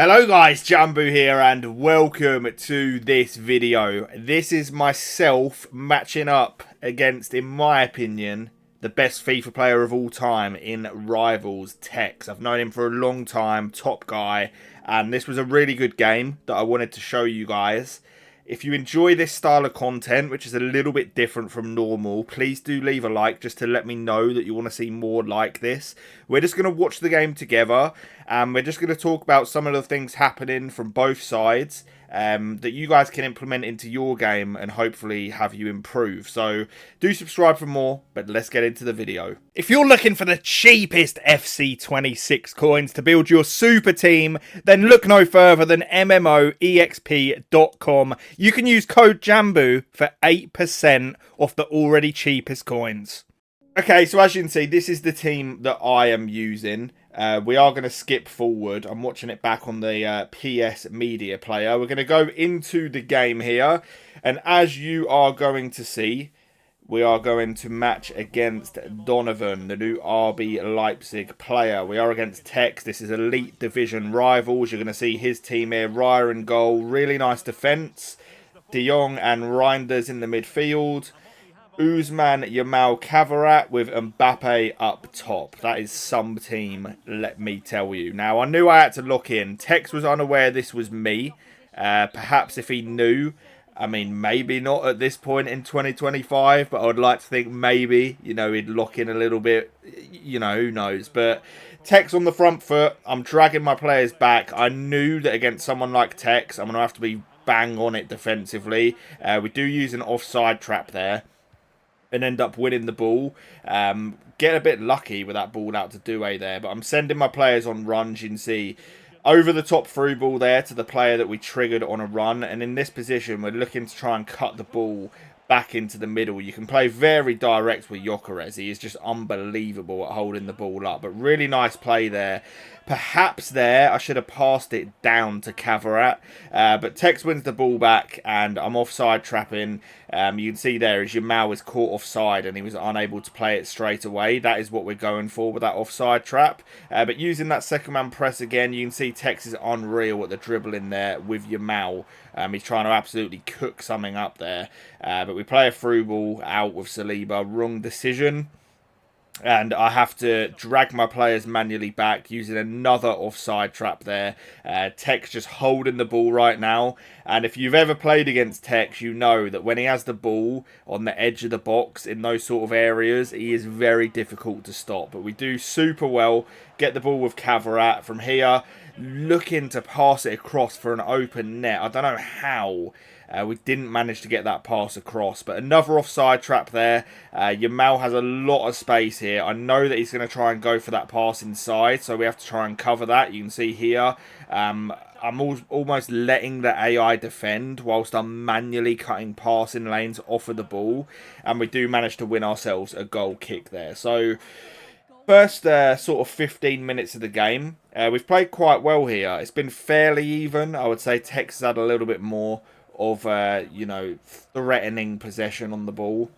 Hello guys, Jamboo here and welcome to this video. This is myself matching up against, in my opinion, the best FIFA player of all time in Rivals, Tekkz. I've known him for a long time, top guy, and this was a really good game that I wanted to show you guys. If you enjoy this style of content, which is a little bit different from normal, please do leave a like just to let me know that you want to see more like this. We're just going to watch the game together, and we're just going to talk about some of the things happening from both sides that you guys can implement into your game and hopefully have you improve. So do subscribe for more, but let's get into the video. If you're looking for the cheapest FC26 coins to build your super team, then look no further than MMOEXP.com. You can use code JAMBOO for 8% off the already cheapest coins. Okay, so as you can see, this is the team that I am using. We are going to skip forward. I'm watching it back on the PS Media Player. We're going to go into the game here. And as you are going to see, we are going to match against Donovan, the new RB Leipzig player. We are against Tekkz. This is Elite Division Rivals. You're going to see his team here. Raya in goal. Really nice defence. De Jong and Reinders in the midfield. Usman, Yamal, Kavarat with Mbappe up top. That is some team, let me tell you. Now, I knew I had to lock in. Tekkz was unaware this was me. Perhaps if he knew, I mean, maybe not at this point in 2025, but I would like to think maybe, you know, he'd lock in a little bit. You know, who knows. But Tekkz on the front foot. I'm dragging my players back. I knew that against someone like Tekkz, I'm going to have to be bang on it defensively. We do use an offside trap there and end up winning the ball. Get a bit lucky with that ball out to Doué there. But I'm sending my players on runs. You can see over the top through ball there to the player that we triggered on a run. And in this position, we're looking to try and cut the ball back into the middle. You can play very direct with Gyökeres. He is just unbelievable at holding the ball up. But really nice play there. Perhaps there I should have passed it down to Kavarat. But Tekkz wins the ball back and I'm offside trapping. You can see there as Yamal was caught offside and he was unable to play it straight away. That is what we're going for with that offside trap. But using that second man press again, you can see Tekkz is unreal at the dribbling there with Yamal. He's trying to absolutely cook something up there. But we play a through ball out with Saliba. Wrong decision. And I have to drag my players manually back using another offside trap there. Tekkz just holding the ball right now. And if you've ever played against Tekkz, you know that when he has the ball on the edge of the box in those sort of areas, he is very difficult to stop. But we do super well. Get the ball with Kavarat from here. Looking to pass it across for an open net. I don't know how. We didn't manage to get that pass across. But another offside trap there. Yamal has a lot of space here. I know that he's going to try and go for that pass inside. So we have to try and cover that. You can see here. I'm almost letting the AI defend whilst I'm manually cutting passing lanes off of the ball. And we do manage to win ourselves a goal kick there. So first sort of 15 minutes of the game, we've played quite well here. It's been fairly even. I would say Tekkz has had a little bit more of, you know, threatening possession on the ball.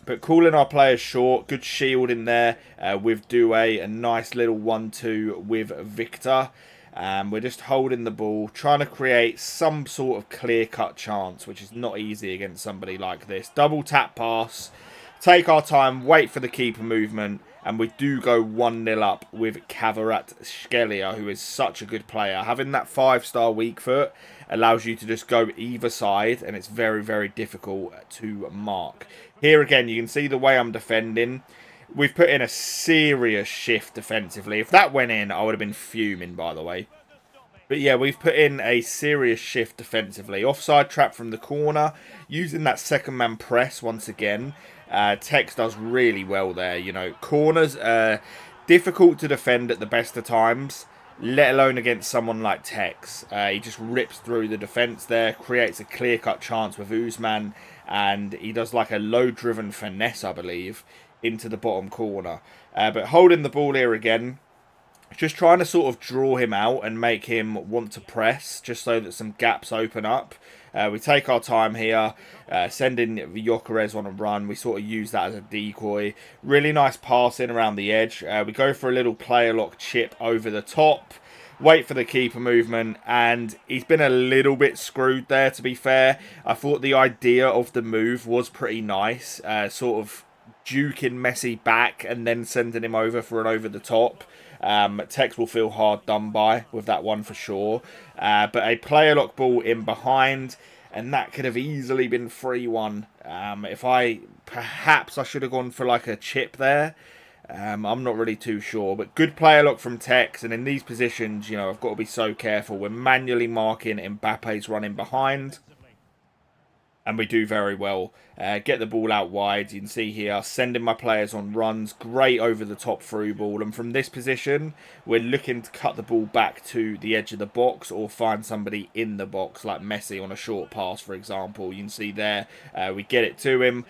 But calling our players short. Good shield in there with Doué. A nice little 1-2 with Victor. We're just holding the ball, trying to create some sort of clear-cut chance, which is not easy against somebody like this. Double tap pass. Take our time, wait for the keeper movement. And we do go 1-0 up with Kvaratskhelia, who is such a good player. Having that 5-star weak foot allows you to just go either side, and it's very, very difficult to mark. Here again, you can see the way I'm defending. We've put in a serious shift defensively. If that went in, I would have been fuming, by the way. But yeah, we've put in a serious shift defensively. Offside trap from the corner, using that second man press once again. Tekkz does really well there. You know, corners are difficult to defend at the best of times, let alone against someone like Tekkz. He just rips through the defence there, creates a clear-cut chance with Usman, and he does like a low-driven finesse, I believe, into the bottom corner. But holding the ball here again, just trying to sort of draw him out and make him want to press, just so that some gaps open up. We take our time here, sending Gyökeres on a run. We sort of use that as a decoy. Really nice passing around the edge. We go for a little player lock chip over the top. wait for the keeper movement, and he's been a little bit screwed there, to be fair. I thought the idea of the move was pretty nice, sort of duking Messi back and then sending him over for an over-the-top. Tekkz will feel hard done by with that one for sure. But a player lock ball in behind, and that could have easily been 3-1. Perhaps I should have gone for like a chip there. I'm not really too sure, but good player lock from Tekkz, and in these positions, you know, I've got to be so careful. We're manually marking Mbappe's running behind, and we do very well. Get the ball out wide. You can see here, sending my players on runs. Great over the top through ball, and from this position, we're looking to cut the ball back to the edge of the box or find somebody in the box, like Messi on a short pass, for example. You can see there, we get it to him.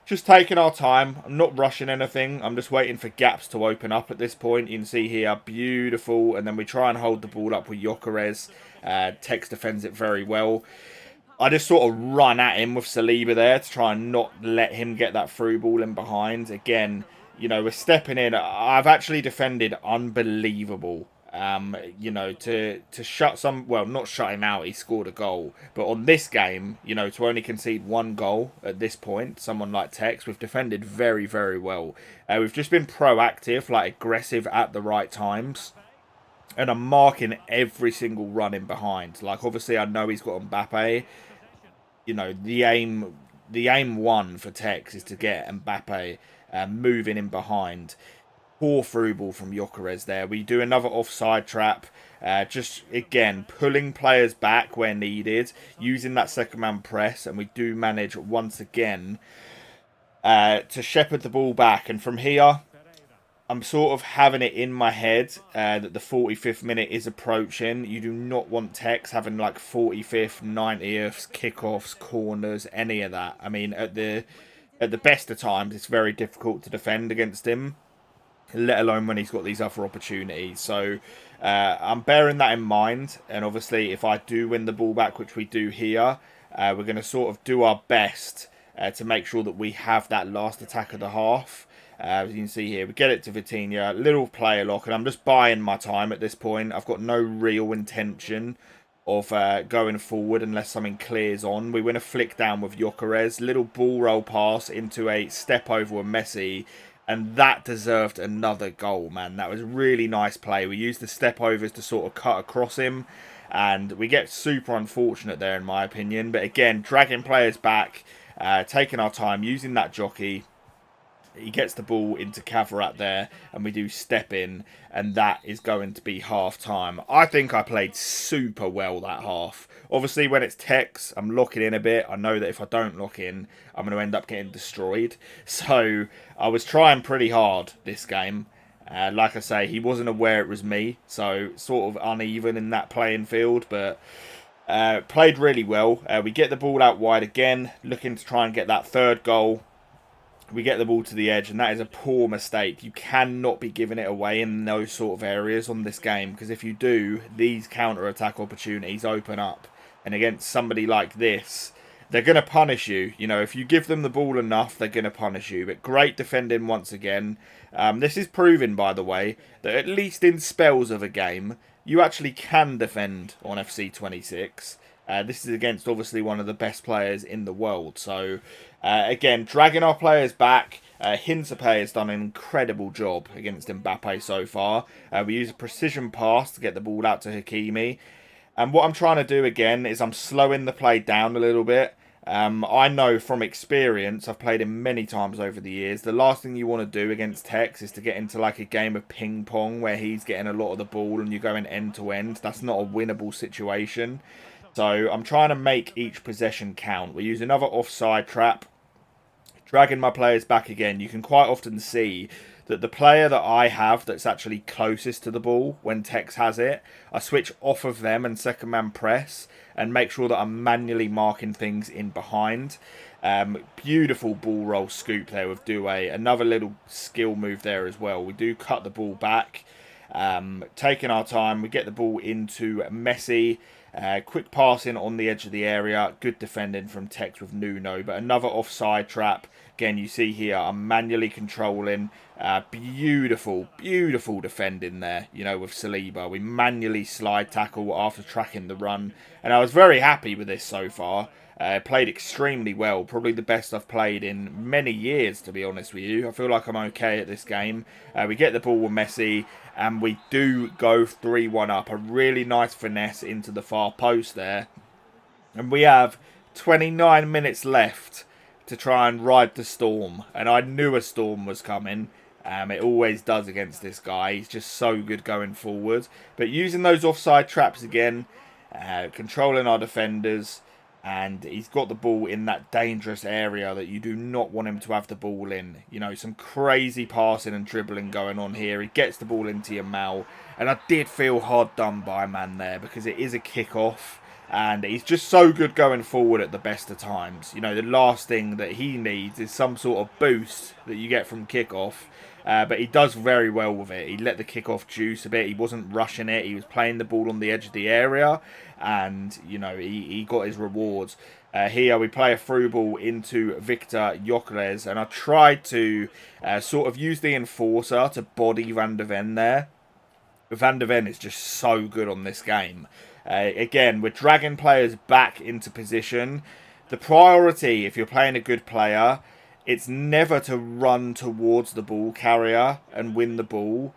Just taking our time. I'm not rushing anything. I'm just waiting for gaps to open up at this point. You can see here, beautiful. And then we try and hold the ball up with Gyökeres. Tekkz defends it very well. I just sort of run at him with Saliba there to try and not let him get that through ball in behind. Again, you know, we're stepping in. I've actually defended unbelievable. You know, to shut well, not shut him out, he scored a goal. But on this game, you know, to only concede 1 goal at this point, someone like Tekkz, we've defended very, very well. We've just been proactive, like aggressive at the right times. And I'm marking every single run in behind. Like, obviously, I know he's got Mbappe. You know, the aim one for Tekkz is to get Mbappe moving in behind. Poor through ball from Gyökeres there. We do another offside trap. Just, again, pulling players back where needed. Using that second man press. And we do manage, once again, to shepherd the ball back. And from here, I'm sort of having it in my head that the 45th minute is approaching. You do not want Tekkz having like 45th, 90th, kickoffs, corners, any of that. I mean, at the best of times, it's very difficult to defend against him, let alone when he's got these other opportunities. So I'm bearing that in mind. And obviously, if I do win the ball back, which we do here, we're going to sort of do our best to make sure that we have that last attack of the half. As you can see here, we get it to Vitinha, little player lock, and I'm just buying my time at this point. I've got no real intention of going forward unless something clears on. We win a flick down with Gyökeres, little ball roll pass into a step over with Messi, and that deserved another goal, man. That was really nice play. We used the step overs to sort of cut across him, and we get super unfortunate there, in my opinion. But again, dragging players back, taking our time, using that jockey. He gets the ball into Cavarat there, and we do step in, and that is going to be half-time. I think I played super well that half. Obviously, when it's Tekkz, I'm locking in a bit. I know that if I don't lock in, I'm going to end up getting destroyed. So, I was trying pretty hard this game. Like I say, he wasn't aware it was me, so sort of uneven in that playing field, but played really well. We get the ball out wide again, looking to try and get that 3rd goal. We get the ball to the edge, and that is a poor mistake. You cannot be giving it away in those sort of areas on this game, because if you do, these counter-attack opportunities open up. And against somebody like this, they're going to punish you. You know, if you give them the ball enough, they're going to punish you. But great defending once again. This is proving, by the way, that at least in spells of a game, you actually can defend on FC26. This is against, obviously, one of the best players in the world. So, again, dragging our players back. Hinterpe has done an incredible job against Mbappe so far. We use a precision pass to get the ball out to Hakimi. And what I'm trying to do, again, is I'm slowing the play down a little bit. I know from experience, I've played him many times over the years, the last thing you want to do against Tekkz is to get into like a game of ping pong where he's getting a lot of the ball and you're going end to end. That's not a winnable situation. So I'm trying to make each possession count. We use another offside trap. Dragging my players back again. You can quite often see that the player that I have that's actually closest to the ball when Tekkz has it, I switch off of them and second man press and make sure that I'm manually marking things in behind. Beautiful ball roll scoop there with Doué. Another little skill move there as well. We do cut the ball back. Taking our time. We get the ball into Messi. Quick passing on the edge of the area. Good defending from Tekkz with Nuno. But another offside trap. Again, you see here, I'm manually controlling. Beautiful, beautiful defending there, you know, with Saliba. We manually slide tackle after tracking the run. And I was very happy with this so far. Played extremely well. Probably the best I've played in many years, to be honest with you. I feel like I'm okay at this game. We get the ball with Messi, and we do go 3-1 up. A really nice finesse into the far post there. And we have 29 minutes left to try and ride the storm. And I knew a storm was coming. It always does against this guy. He's just so good going forward. But using those offside traps again, controlling our defenders, and he's got the ball in that dangerous area that you do not want him to have the ball in. You know, some crazy passing and dribbling going on here. He gets the ball into your Mal, and I did feel hard done by, man, there, because it is a kick-off. And he's just so good going forward at the best of times. You know, the last thing that he needs is some sort of boost that you get from kickoff. But he does very well with it. He let the kickoff juice a bit. He wasn't rushing it. He was playing the ball on the edge of the area. And, you know, he got his rewards. Here we play a through ball into Victor Gyökeres. And I tried to sort of use the enforcer to body Van de Ven there. Van de Ven is just so good on this game. Again, we're dragging players back into position. The priority, if you're playing a good player, it's never to run towards the ball carrier and win the ball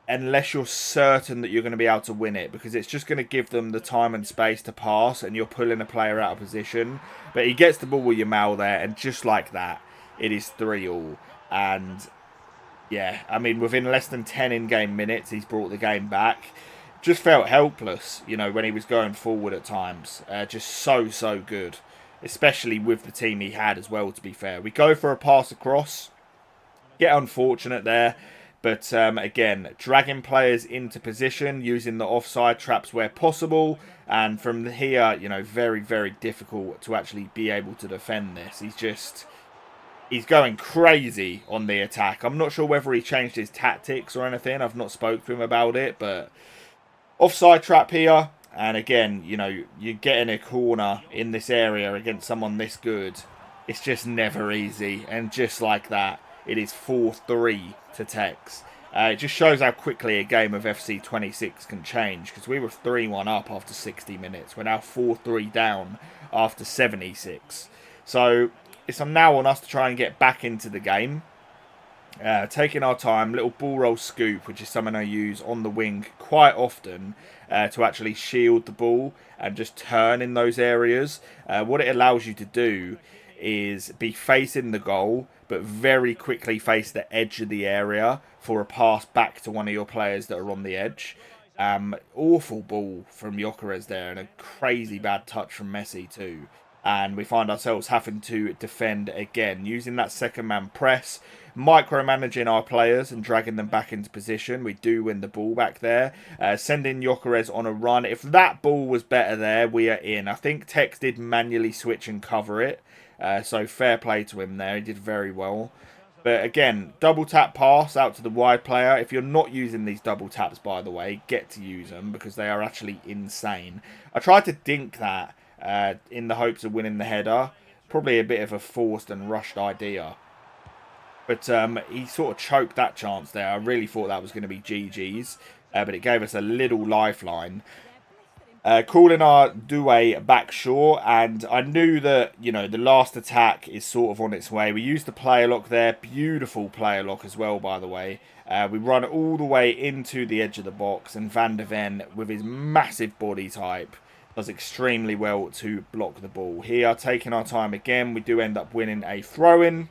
unless you're certain that you're going to be able to win it, because it's just going to give them the time and space to pass and you're pulling a player out of position. But he gets the ball with Yamal there, and just like that, it is 3-3. And yeah, I mean, within less than 10 in-game minutes, he's brought the game back. Just felt helpless, you know, when he was going forward at times. Just so good. Especially with the team he had as well, to be fair. We go for a pass across. Get unfortunate there. But again, dragging players into position, using the offside traps where possible. And from here, you know, very difficult to actually be able to defend this. He's going crazy on the attack. I'm not sure whether he changed his tactics or anything. I've not spoke to him about it, but offside trap here, and again, you know, you get in a corner in this area against someone this good. It's just never easy, and just like that, it is 4-3 to Tekkz. It just shows how quickly a game of FC26 can change, because we were 3-1 up after 60 minutes. We're now 4-3 down after 76. So it's now on us to try and get back into the game. Taking our time, little ball roll scoop, which is something I use on the wing quite often to actually shield the ball and just turn in those areas. What it allows you to do is be facing the goal, but very quickly face the edge of the area for a pass back to one of your players that are on the edge. Awful ball from Gyökeres there, and a crazy bad touch from Messi too. And we find ourselves having to defend again, using that second man press, micromanaging our players and dragging them back into position. We do win the ball back there, sending Gyökeres on a run. If that ball was better there, we are in. I think Tekkz did manually switch and cover it, so fair play to him there. He did very well. But again, double tap pass out to the wide player. If you're not using these double taps, by the way, get to use them, because they are actually insane. I tried to dink that in the hopes of winning the header. Probably a bit of a forced and rushed idea. But he sort of choked that chance there. I really thought that was going to be GG's. But it gave us a little lifeline. Calling our Doué back short. And I knew that, you know, the last attack is sort of on its way. We used the player lock there. Beautiful player lock as well, by the way. We run all the way into the edge of the box. And Van de Ven, with his massive body type, does extremely well to block the ball. Here, taking our time again, we do end up winning a throw-in.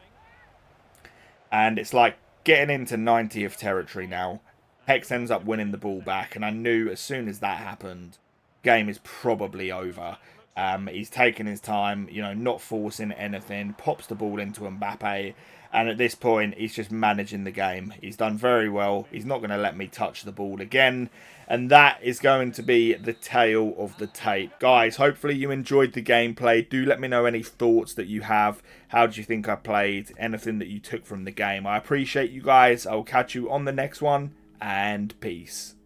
And it's like getting into 90th territory now. Tekkz ends up winning the ball back, and I knew as soon as that happened, game is probably over. He's taking his time, you know, not forcing anything, pops the ball into Mbappe, and at this point, he's just managing the game. He's done very well. He's not going to let me touch the ball again. And that is going to be the tale of the tape. Guys, hopefully you enjoyed the gameplay. Do let me know any thoughts that you have. How do you think I played? Anything that you took from the game. I appreciate you guys. I will catch you on the next one. And peace.